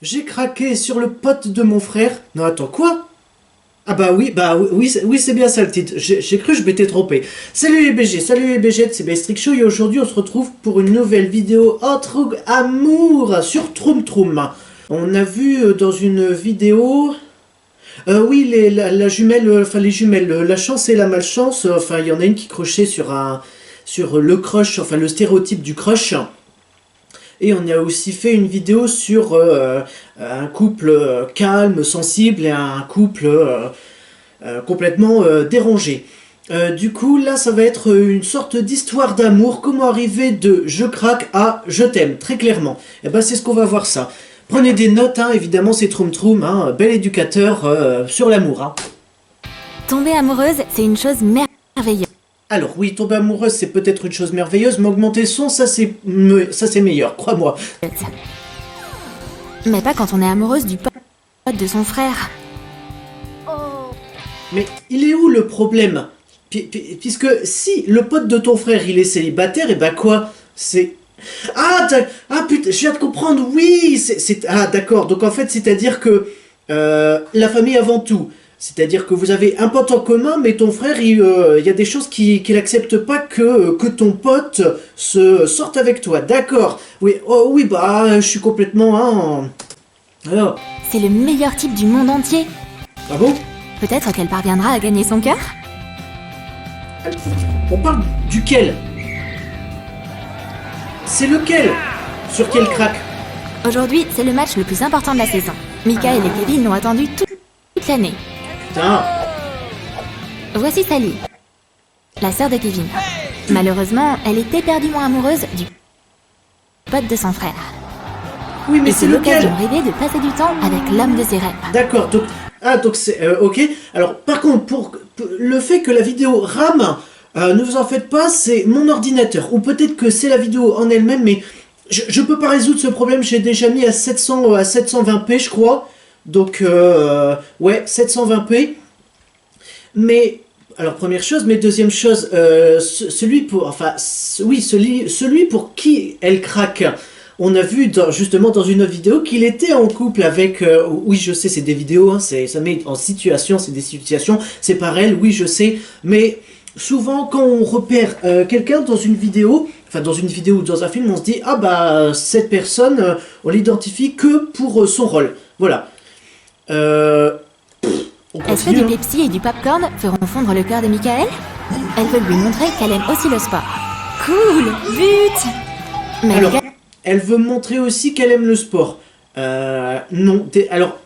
J'ai craqué sur le pote de mon frère. Non, attends, quoi? Ah bah oui, c'est bien ça le titre. J'ai cru que je m'étais trompé. Salut les BG, salut les BG, c'est Bestrick Show et aujourd'hui on se retrouve pour une nouvelle vidéo entre amour sur Troum Troum. On a vu dans une vidéo... oui, la jumelle, enfin les jumelles, la chance et la malchance, enfin il y en a une qui crochait sur le crush, enfin le stéréotype du crush. Et on a aussi fait une vidéo sur un couple calme, sensible et un couple complètement dérangé. Du coup, là, ça va être une sorte d'histoire d'amour. Comment arriver de je craque à je t'aime, très clairement. Et ben, c'est ce qu'on va voir ça. Prenez des notes, hein, évidemment, c'est Troum Troum, hein, bel éducateur sur l'amour. Hein. Tomber amoureuse, c'est une chose merveilleuse. Alors oui, tomber amoureuse, c'est peut-être une chose merveilleuse, mais augmenter le son, ça c'est meilleur, crois-moi. Mais pas quand on est amoureuse du pote de son frère. Mais il est où le problème? Puisque si le pote de ton frère il est célibataire, et bah quoi? C'est... Ah putain, je viens de comprendre, oui, Ah d'accord, donc en fait c'est-à-dire que la famille avant tout. C'est-à-dire que vous avez un pote en commun, mais ton frère, il y a des choses qu'il n'accepte pas que ton pote se sorte avec toi. D'accord. Oui, oh, oui, bah, je suis complètement... Hein, alors... C'est le meilleur type du monde entier. Ah bon? Peut-être qu'elle parviendra à gagner son cœur. On parle duquel? C'est lequel? Sur quel crack? Aujourd'hui, c'est le match le plus important de la saison. Michael et Kevin l'ont attendu toute l'année. Putain. Voici Sally, la sœur de Kevin. Malheureusement, elle est éperdument amoureuse du pote de son frère. Oui, mais et c'est lequel? l'occasion rêvée de passer du temps avec l'homme de ses rêves. D'accord, donc... Ah, donc c'est... ok. Alors, par contre, pour le fait que la vidéo rame, ne vous en faites pas, c'est mon ordinateur. Ou peut-être que c'est la vidéo en elle-même, mais je peux pas résoudre ce problème. J'ai déjà mis à 720p, je crois. Donc, ouais, 720p. Mais, alors, première chose, mais deuxième chose, celui pour qui elle craque. On a vu justement dans une autre vidéo qu'il était en couple avec... oui, je sais, c'est des vidéos, hein, ça met en situation, c'est des situations, c'est par elle, oui, je sais. Mais souvent, quand on repère quelqu'un dans une vidéo, enfin dans une vidéo ou dans un film, on se dit, ah bah, cette personne, on l'identifie que pour son rôle. Voilà. Est-ce que du Pepsi et du popcorn feront fondre le cœur de Michael? Elle veut lui montrer qu'elle aime aussi le sport. Cool, but. Mais alors, elle veut montrer aussi qu'elle aime le sport. Non, alors...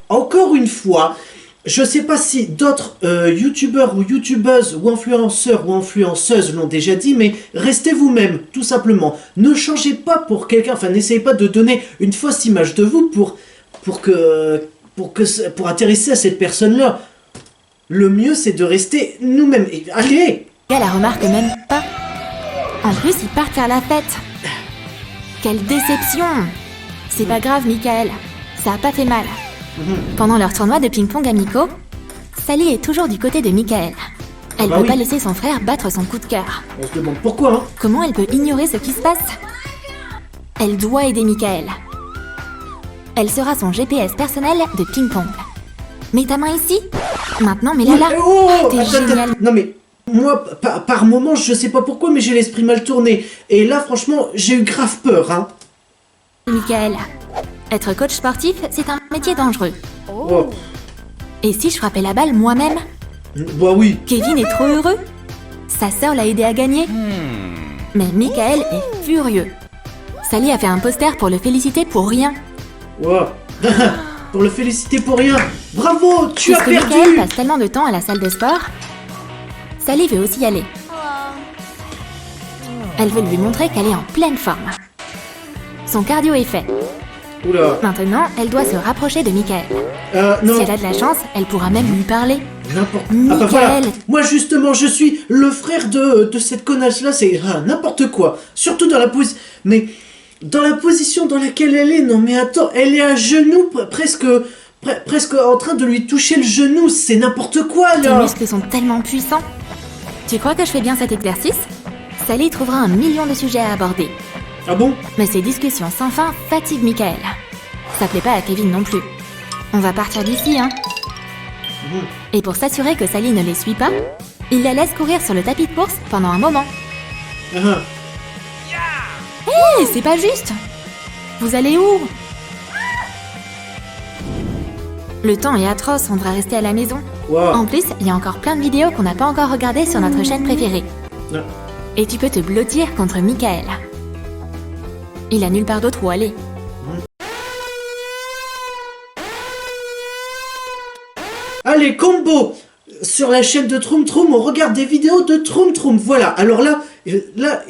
Encore une fois, je sais pas si d'autres youtubeurs ou youtubeuses ou influenceurs ou influenceuses l'ont déjà dit, mais restez vous-même, tout simplement. Ne changez pas pour quelqu'un, enfin n'essayez pas de donner une fausse image de vous pour intéresser à cette personne-là. Le mieux, c'est de rester nous-mêmes. Allez! Elle la remarque même pas. En plus, ils partent faire la fête. Quelle déception! C'est pas grave, Michael. Ça a pas fait mal. Pendant leur tournoi de ping-pong amicaux, Sally est toujours du côté de Michael. Elle peut pas laisser son frère battre son coup de cœur. On se demande pourquoi, hein? Comment elle peut ignorer ce qui se passe? Elle doit aider Michael. Elle sera son GPS personnel de ping-pong. Mets ta main ici. Maintenant, mets-la là. T'es génial. Non mais... Moi, par moment, je sais pas pourquoi, mais j'ai l'esprit mal tourné. Et là, franchement, j'ai eu grave peur, hein. Michael, être coach sportif, c'est un métier dangereux. Oh. Et si je frappais la balle moi-même? Bah oui. Kevin est trop heureux. Sa sœur l'a aidé à gagner. Mais Michael est furieux. Sally a fait un poster pour le féliciter pour rien. Wow. Pour le féliciter pour rien. Bravo, tu as perdu. Michael passe tellement de temps à la salle de sport, Sally veut aussi y aller. Elle veut lui montrer qu'elle est en pleine forme. Son cardio est fait. Oula. Maintenant, elle doit se rapprocher de Michael. Non. Si elle a de la chance, elle pourra même lui parler. N'importe. Michael. Ah bah voilà. Moi justement, je suis le frère de cette connasse-là. C'est n'importe quoi. Surtout dans la position. Mais dans la position dans laquelle elle est. Non mais attends, elle est à genoux, presque en train de lui toucher le genou. C'est n'importe quoi là. Tes muscles sont tellement puissants. Tu crois que je fais bien cet exercice? Sally trouvera 1 million de sujets à aborder. Ah bon? Mais ces discussions sans fin fatiguent Michael. Ça plaît pas à Kevin non plus. On va partir d'ici, hein. Et pour s'assurer que Sally ne les suit pas, il la laisse courir sur le tapis de course pendant un moment. Hé, c'est pas juste! Vous allez où? Le temps est atroce, on devrait rester à la maison. Wow. En plus, il y a encore plein de vidéos qu'on n'a pas encore regardées sur notre chaîne préférée. Non. Et tu peux te blottir contre Michael. Il a nulle part d'autre où aller. Allez, combo! Sur la chaîne de Troum Troum, on regarde des vidéos de Troum Troum. Voilà, alors là, il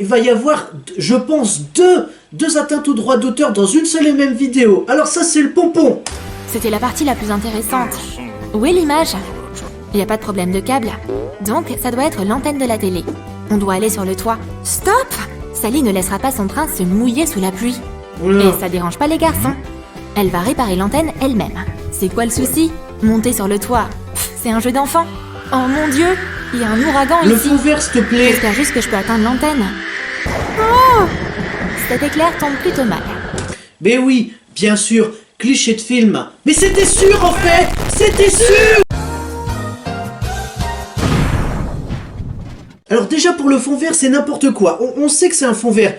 va y avoir, je pense, deux atteintes aux droits d'auteur dans une seule et même vidéo. Alors ça, c'est le pompon. C'était la partie la plus intéressante. Où est l'image? Il n'y a pas de problème de câble. Donc, ça doit être l'antenne de la télé. On doit aller sur le toit. Stop! Sally ne laissera pas son prince se mouiller sous la pluie. Oula. Et ça dérange pas les garçons. Elle va réparer l'antenne elle-même. C'est quoi le souci? Monter sur le toit. Pff, c'est un jeu d'enfant. Oh mon Dieu! Il y a un ouragan Le ici. fond vert, s'il te plaît. J'espère juste que je peux atteindre l'antenne. Oh! Cet éclair tombe plutôt mal. Mais oui, bien sûr, cliché de film. Mais c'était sûr en fait! C'était sûr! Alors déjà pour le fond vert, c'est n'importe quoi. On sait que c'est un fond vert.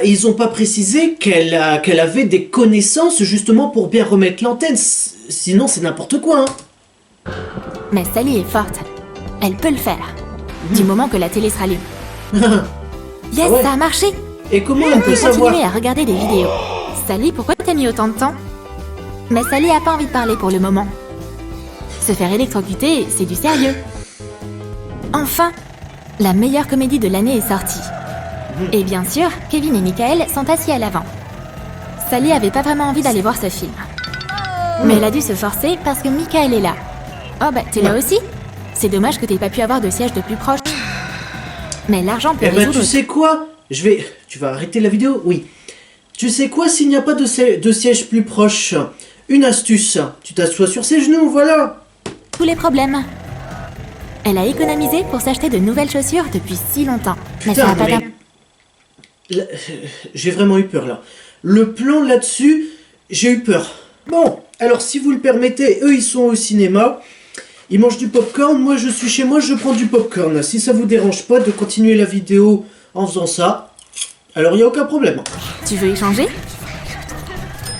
Ils ont pas précisé qu'elle avait des connaissances justement pour bien remettre l'antenne. Sinon c'est n'importe quoi. Hein. Mais Sally est forte. Elle peut le faire. Du moment que la télé se rallume. Yes, Ah ouais. ça a marché! Et comment On on peut peut savoir? continuer à regarder des vidéos. Sally, pourquoi t'as mis autant de temps? Mais Sally a pas envie de parler pour le moment. Se faire électrocuter, c'est du sérieux. Enfin, la meilleure comédie de l'année est sortie. Et bien sûr, Kevin et Michael sont assis à l'avant. Sally avait pas vraiment envie d'aller voir ce film. Mais elle a dû se forcer parce que Michael est là. Oh bah, t'es là aussi? C'est dommage que t'aies pas pu avoir de siège de plus proche. Mais l'argent peut Eh ben résoudre... tu sais quoi? Tu vas arrêter la vidéo? Oui. Tu sais quoi s'il n'y a pas de siège plus proche? Une astuce. Tu t'assois sur ses genoux, voilà. tous les problèmes. Elle a économisé pour s'acheter de nouvelles chaussures depuis si longtemps. Mais ça Putain, a pas mais... d'impact. Là, j'ai vraiment eu peur là. Le plan là-dessus, j'ai eu peur. Bon, alors si vous le permettez, eux ils sont au cinéma, ils mangent du popcorn, moi je suis chez moi, je prends du popcorn. Si ça vous dérange pas de continuer la vidéo en faisant ça, alors il n'y a aucun problème. Tu veux échanger?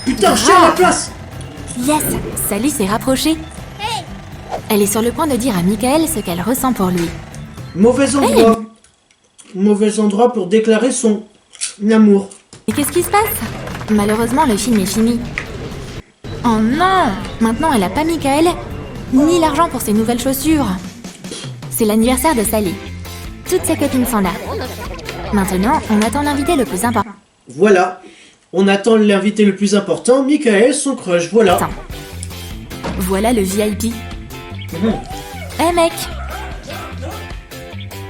Putain, je tiens à la place. Yes! Sally s'est rapprochée. Elle est sur le point de dire à Michael ce qu'elle ressent pour lui. Mauvais endroit. Mauvais endroit pour déclarer son amour. Et qu'est-ce qui se passe? Malheureusement, le film est fini. Oh non! Maintenant, elle a pas Michael, ni l'argent pour ses nouvelles chaussures. C'est l'anniversaire de Sally. Toutes ses copines sont là. Maintenant, on attend l'invité le plus important. Voilà. On attend l'invité le plus important, Michael, son crush, voilà. Attends. Voilà le VIP. Eh mec!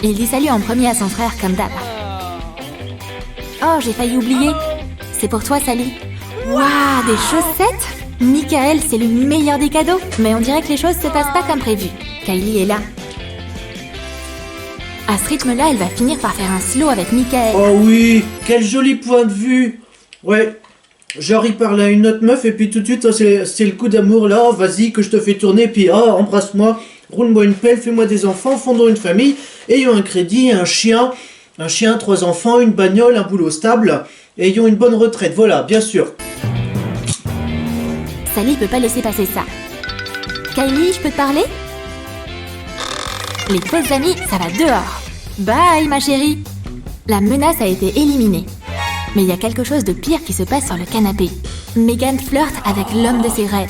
Il dit salut en premier à son frère comme d'hab. Oh, j'ai failli oublier. C'est pour toi, Sally. Waouh, des chaussettes? Michael, c'est le meilleur des cadeaux. Mais on dirait que les choses se passent pas comme prévu. Kylie est là. À ce rythme-là, elle va finir par faire un slow avec Michael. Oh oui, quel joli point de vue. Ouais, genre il parle à une autre meuf et puis tout de suite oh, c'est le coup d'amour là, oh, vas-y que je te fais tourner, puis oh, embrasse-moi, roule-moi une pelle, fais-moi des enfants, fondons une famille, ayons un crédit, un chien, 3 enfants, une bagnole, un boulot stable, ayons une bonne retraite, voilà, bien sûr. Sally peut pas laisser passer ça. Kylie, je peux te parler? Les fausses amies, ça va dehors. Bye, ma chérie. La menace a été éliminée. Mais il y a quelque chose de pire qui se passe sur le canapé. Megan flirte avec l'homme de ses rêves.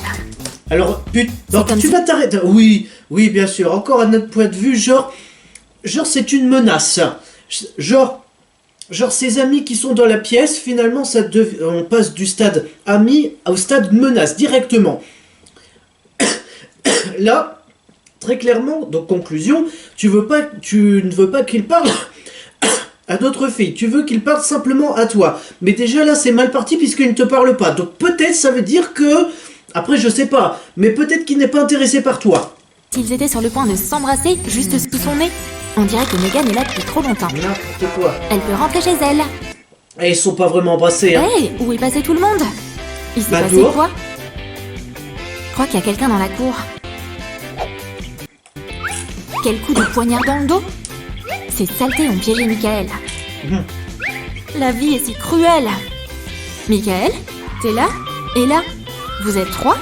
Alors, putain, comme tu si- vas t'arrêter. Oui, bien sûr, encore à notre point de vue, genre c'est une menace. Genre ces amis qui sont dans la pièce, finalement, on passe du stade ami au stade menace, directement. Là, très clairement, donc conclusion, tu ne veux pas qu'il parle à d'autres filles, tu veux qu'il parle simplement à toi. Mais déjà là, c'est mal parti puisqu'il ne te parle pas. Donc peut-être ça veut dire que... Après, je sais pas, mais peut-être qu'il n'est pas intéressé par toi. Ils étaient sur le point de s'embrasser juste sous son nez. On dirait que Megan est là depuis trop longtemps. N'importe quoi. Elle peut rentrer chez elle. Et ils sont pas vraiment embrassés, hein. Hey, où est passé tout le monde? Il s'est Bah, passé dehors. quoi? Je crois qu'il y a quelqu'un dans la cour. Quel coup de poignard dans le dos! Ces saletés ont piégé Michael. Mhm. La vie est si cruelle! Michael, t'es là? Et là? Vous êtes trois?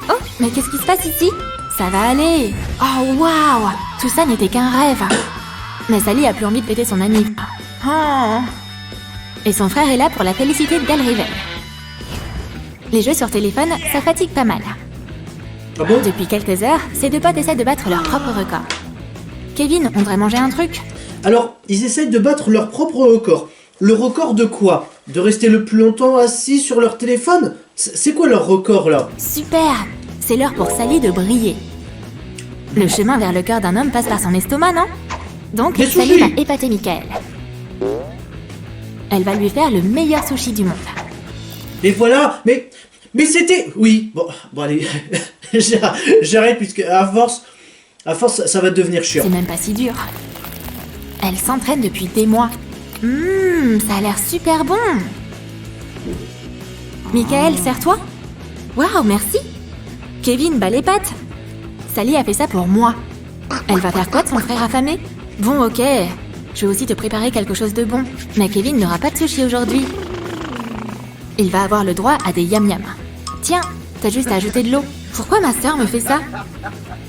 Oh, mais qu'est-ce qui se passe ici? Ça va aller! Oh, waouh! Tout ça n'était qu'un rêve! Mais Sally a plus envie de fêter son anniv. Oh. Et son frère est là pour la féliciter de belle réveil. Les jeux sur téléphone, ça fatigue pas mal. Ah bon? Depuis quelques heures, ces deux potes essaient de battre leur propre record. Kevin, on devrait manger un truc? Alors, ils essayent de battre leur propre record. Le record de quoi? De rester le plus longtemps assis sur leur téléphone? C'est quoi leur record, là? Super! C'est l'heure pour Sally de briller. Le chemin vers le cœur d'un homme passe par son estomac, non? Donc, Des Sally sushis. va épater Michael. Elle va lui faire le meilleur sushi du monde. Mais voilà, mais c'était... Oui, bon allez, j'arrête puisque à force, ça va devenir chiant. C'est même pas si dur. Elle s'entraîne depuis des mois. Ça a l'air super bon. Michael, sers-toi. Waouh, merci. Kevin bat les pattes. Sally a fait ça pour moi. Elle va faire quoi de son frère affamé? Bon, ok. Je vais aussi te préparer quelque chose de bon. Mais Kevin n'aura pas de sushi aujourd'hui. Il va avoir le droit à des yam-yam. Tiens, t'as juste à ajouter de l'eau. Pourquoi ma sœur me fait ça?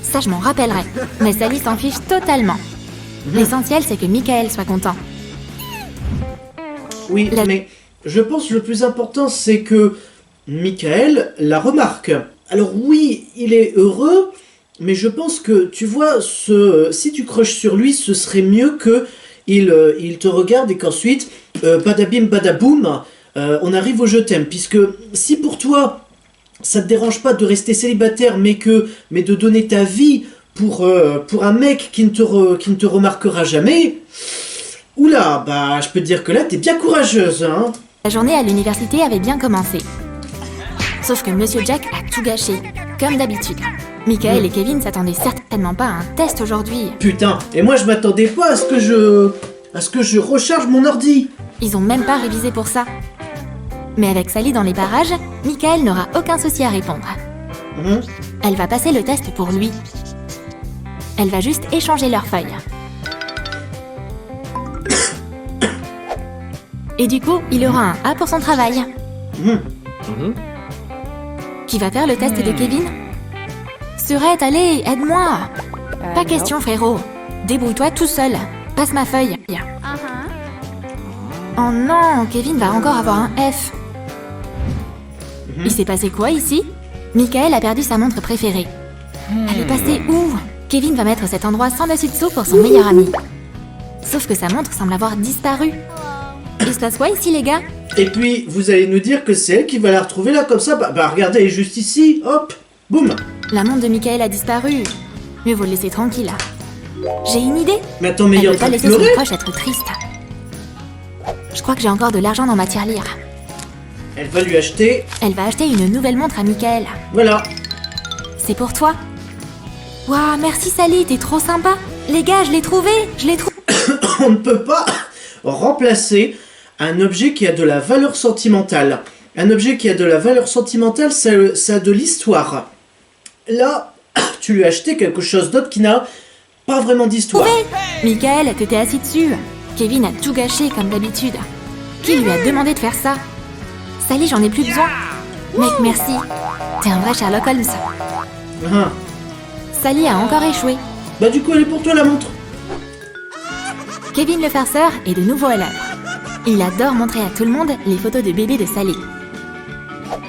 Ça, je m'en rappellerai. Mais Sally s'en fiche totalement. L'essentiel, c'est que Michael soit content. Oui, mais je pense que le plus important, c'est que Michael la remarque. Alors oui, il est heureux, mais je pense que, tu vois, si tu croches sur lui, ce serait mieux que il te regarde et qu'ensuite, badabim badaboum, on arrive au je t'aime. Puisque si pour toi, ça te dérange pas de rester célibataire, mais de donner ta vie pour un mec qui ne te remarquera jamais, oula, bah je peux te dire que là, t'es bien courageuse, hein. La journée à l'université avait bien commencé. Sauf que Monsieur Jack a tout gâché, comme d'habitude. Michael et Kevin s'attendaient certainement pas à un test aujourd'hui. Putain, et moi je m'attendais pas à ce que je recharge mon ordi. Ils ont même pas révisé pour ça. Mais avec Sally dans les parages, Michael n'aura aucun souci à répondre. Elle va passer le test pour lui. Elle va juste échanger leurs feuilles. Et du coup, il aura un A pour son travail. Qui va faire le test de Kevin? Surette, allez, aide-moi! Pas question, frérot. Débrouille-toi tout seul. Passe ma feuille. Oh non, Kevin va encore avoir un F. Il s'est passé quoi ici? Michael a perdu sa montre préférée. Elle est passée où? Kevin va mettre cet endroit sans dessus dessous pour son meilleur ami. Sauf que sa montre semble avoir disparu. Il se passe quoi ici, les gars? Et puis, vous allez nous dire que c'est elle qui va la retrouver là comme ça. Bah regardez, elle est juste ici, hop, boum. La montre de Michael a disparu. Mieux vaut le laisser tranquille. J'ai une idée. Mais attends, mais il Elle est en veut pas train de laisser son pleurer. proche être triste. Je crois que j'ai encore de l'argent dans ma tirelire. Elle va lui acheter, Elle va acheter une nouvelle montre à Michael. voilà. C'est pour toi. Waouh, merci Sally, t'es trop sympa. Les gars, je l'ai trouvé. On ne peut pas remplacer un objet qui a de la valeur sentimentale. Un objet qui a de la valeur sentimentale, ça a de l'histoire. Là, tu lui as acheté quelque chose d'autre qui n'a pas vraiment d'histoire. Michael, t'étais assis dessus. Kevin a tout gâché comme d'habitude. Qui lui a demandé de faire ça? Sally, j'en ai plus besoin. Mec, merci. T'es un vrai Sherlock Holmes. Ah. Sally a encore échoué. Bah du coup, elle est pour toi la montre. Kevin le farceur est de nouveau à l'œuvre. Il adore montrer à tout le monde les photos de bébé de Sally.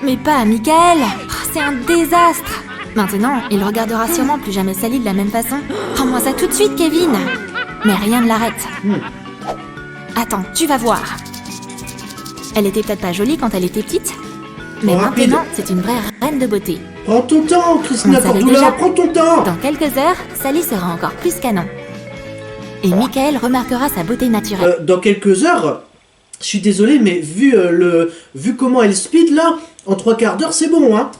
Mais pas à Michael. Oh, c'est un désastre. Maintenant, il regardera sûrement plus jamais Sally de la même façon. Rends-moi ça tout de suite, Kevin. Mais rien ne l'arrête. Attends, tu vas voir. Elle était peut-être pas jolie quand elle était petite, mais Rapide. maintenant, c'est une vraie reine de beauté. Prends ton temps, Christina On savait Cordula, déjà. prends ton temps. Dans quelques heures, Sally sera encore plus canon. Et Michael remarquera sa beauté naturelle. Dans quelques heures, je suis désolé, mais vu comment elle speed là, en 3/4 d'heure, c'est bon, hein.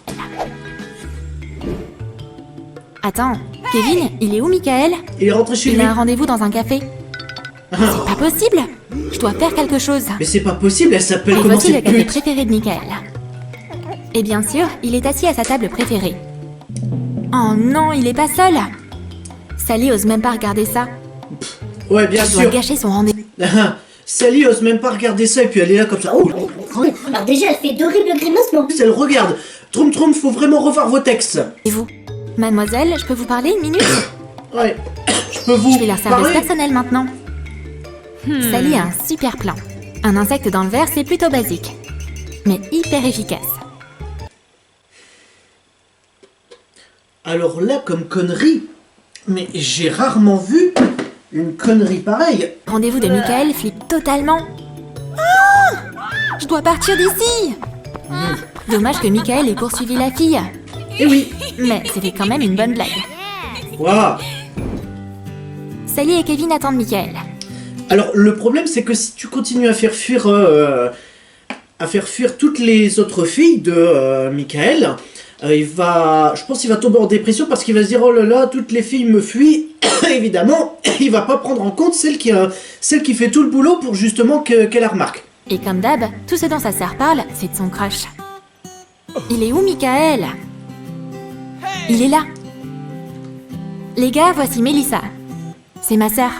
Attends, Kevin, il est où Michael? Il est rentré chez Il lui. a un rendez-vous dans un café. C'est pas possible. Je dois faire quelque chose. Mais c'est pas possible, elle s'appelle Et comment voici le cette café pute? préféré de Michael. Et bien sûr, il est assis à sa table préférée. Oh non, il est pas seul. Sally ose même pas regarder ça. Ouais, bien Elle doit sûr. gâcher son rendez-vous. Sally ose même pas regarder ça et puis elle est là comme ça. Oh, Alors déjà, elle fait d'horribles grimaces, mais en plus, elle regarde. Troum, faut vraiment revoir vos textes. Et vous? Mademoiselle, je peux vous parler une minute? Ouais, je peux vous Je vais leur service parler? personnelle maintenant. Sally a un super plan. Un insecte dans le verre, c'est plutôt basique, mais hyper efficace. Alors là, comme connerie, mais j'ai rarement vu une connerie pareille. Rendez-vous de Michael flippe totalement. Ah! Je dois partir d'ici. Dommage que Michael ait poursuivi la fille. Eh oui. Mais c'était quand même une bonne blague. Waouh. Sally et Kevin attendent Michael. Alors le problème, c'est que si tu continues à faire fuir toutes les autres filles de Michael, je pense qu'il va tomber en dépression parce qu'il va se dire oh là là, toutes les filles me fuient. Évidemment, il va pas prendre en compte celle qui fait tout le boulot pour justement qu'elle la remarque. Et comme d'hab, tout ce dont sa sœur parle, c'est de son crush. Il est où, Michael? Il est là. Les gars, voici Melissa. C'est ma sœur.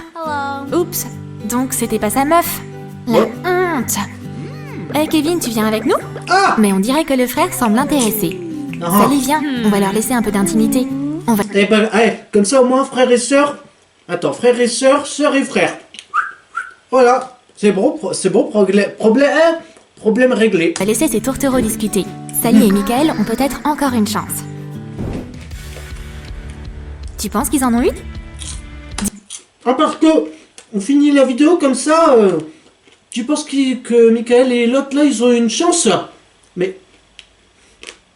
Oups, donc c'était pas sa meuf. La honte. Hey Kevin, tu viens avec nous? Ah. Mais on dirait que le frère semble intéressé. Ah. Sally, viens, on va leur laisser un peu d'intimité. On va... Eh ben, comme ça au moins frères et sœurs. Attends, frères et sœurs, sœurs et frères. Voilà, c'est bon, problème réglé. On va laisser ces tourtereaux discuter. Sally et Michael ont peut-être encore une chance. Tu penses qu'ils en ont une? Ah, parce que on finit la vidéo comme ça. Tu penses que Michael et l'autre là, ils ont une chance? Mais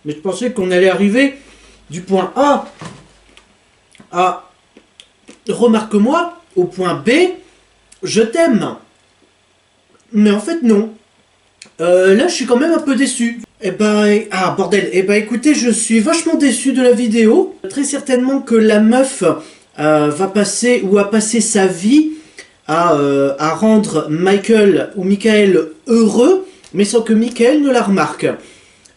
je pensais qu'on allait arriver du point A à remarque-moi au point B, je t'aime. Mais en fait non. Là je suis quand même un peu déçu. Bordel. Écoutez, je suis vachement déçu de la vidéo. Très certainement que la meuf va passer ou a passé sa vie à rendre Michael heureux, mais sans que Michael ne la remarque.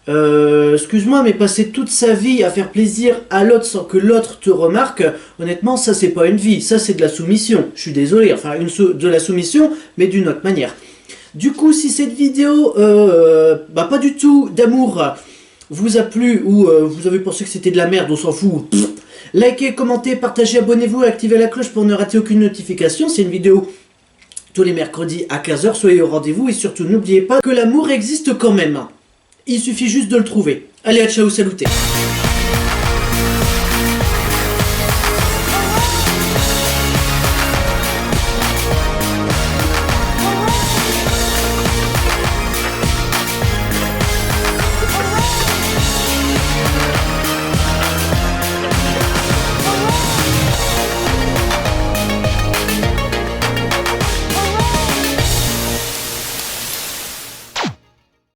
Excuse-moi, mais passer toute sa vie à faire plaisir à l'autre sans que l'autre te remarque, honnêtement, ça c'est pas une vie, ça c'est de la soumission. Je suis désolé, enfin de la soumission, mais d'une autre manière. Du coup, si cette vidéo, pas du tout d'amour, vous a plu ou vous avez pensé que c'était de la merde, on s'en fout. Likez, commentez, partagez, abonnez-vous et activez la cloche pour ne rater aucune notification. C'est une vidéo tous les mercredis à 15h, soyez au rendez-vous et surtout n'oubliez pas que l'amour existe quand même. Il suffit juste de le trouver. Allez, à ciao, saluté.